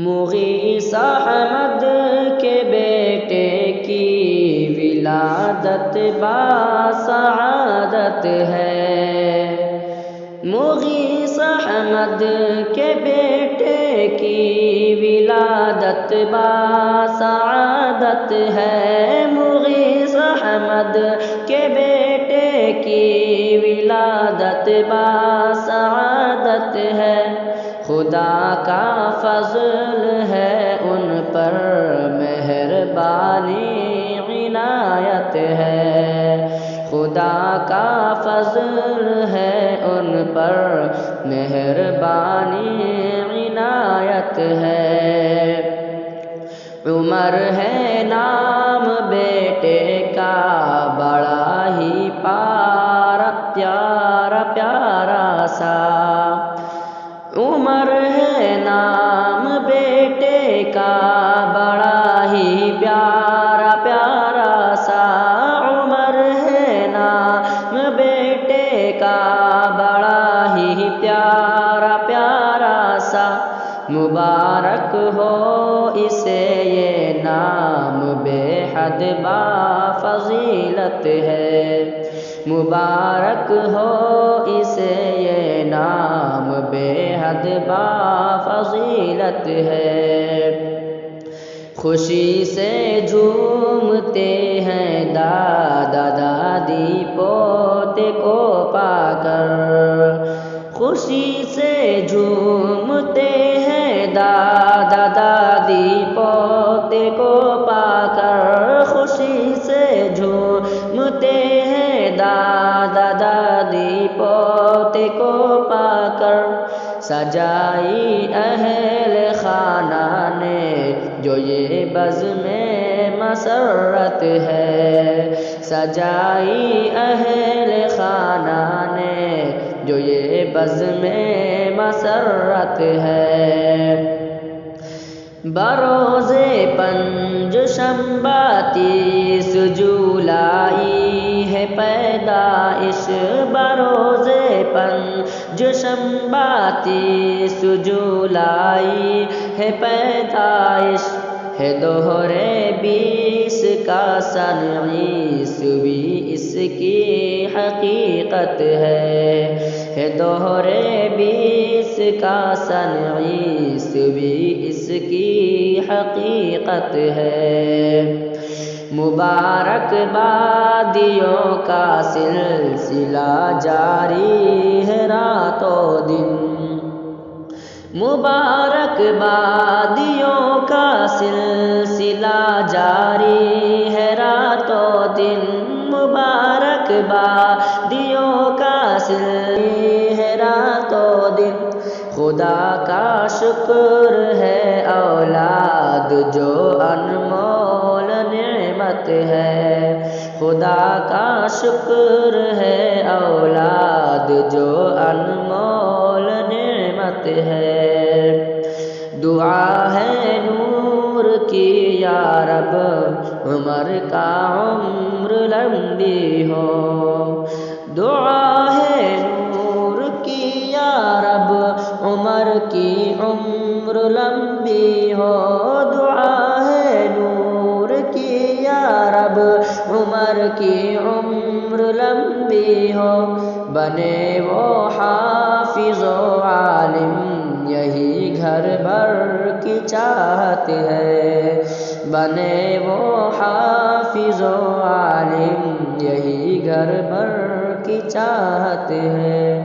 مغیث احمد کے بیٹے کی ولادت باسعادت ہے۔ مغیث احمد کے بیٹے کی ولادت باسعادت ہے۔ مغیث احمد کے بیٹے کی ولادت باسعادت ہے۔ خدا کا فضل ہے ان پر مہربانی عنایت ہے۔ خدا کا فضل ہے ان پر مہربانی عنایت ہے۔ عمر ہے نام بیٹے کا بڑا ہی پیارا پیارا سا۔ عمر ہے نام بیٹے کا بڑا ہی پیارا پیارا سا۔ عمر ہے نام بیٹے کا بڑا ہی پیارا پیارا سا۔ مبارک ہو اسے یہ نام بے حد بافضیلت ہے۔ مبارک ہو اسے یہ نام بے حد بافضیلت ہے۔ خوشی سے جھومتے ہیں دادا دادی پوتے کو پا کر۔ خوشی سے جھومتے ہیں دادا دادی پوتے کو پا کر۔ خوشی سے جھومتے ہیں دادا دادی پوتے کو پا کر۔ سجائی اہل خانہ نے جو یہ بزم مسرت ہے۔ سجائی اہل خانہ نے جو یہ بزم مسرت ہے۔ بروز پنج شنبہ 30 جولائی ہے پیدائش۔ بروز پنج شنبہ 30 جولائی ہے پیدائش۔ ہے دہرے 20 کا سن عیسوی اس کی حقیقت ہے۔ ہے دہرے 20 کا سن عیسوی اس کی حقیقت ہے۔ مبارک بادیوں کا سلسلہ جاری ہے راتوں دن۔ مبارک بادیوں کا سلسلہ جاری ہے راتوں دن۔ مبارک بادیوں کا سلسلہ ہے راتوں دن۔ خدا کا شکر ہے اولاد جو انمول نعمت ہے۔ خدا کا شکر ہے اولاد جو انمول نعمت ہے۔ دعا ہے نور کی یا رب عمر کا عمر لمبی ہو۔ دعا ہے نور کی یا رب عمر کی عمر لمبی ہو۔ دعا ہے نور کی یا رب عمر کی عمر لمبی ہو۔ بنے وہ حافظ و عالم یہی گھر بھر کی چاہت ہے۔ بنے وہ حافظ و عالم یہی گھر بھر کی چاہت ہے۔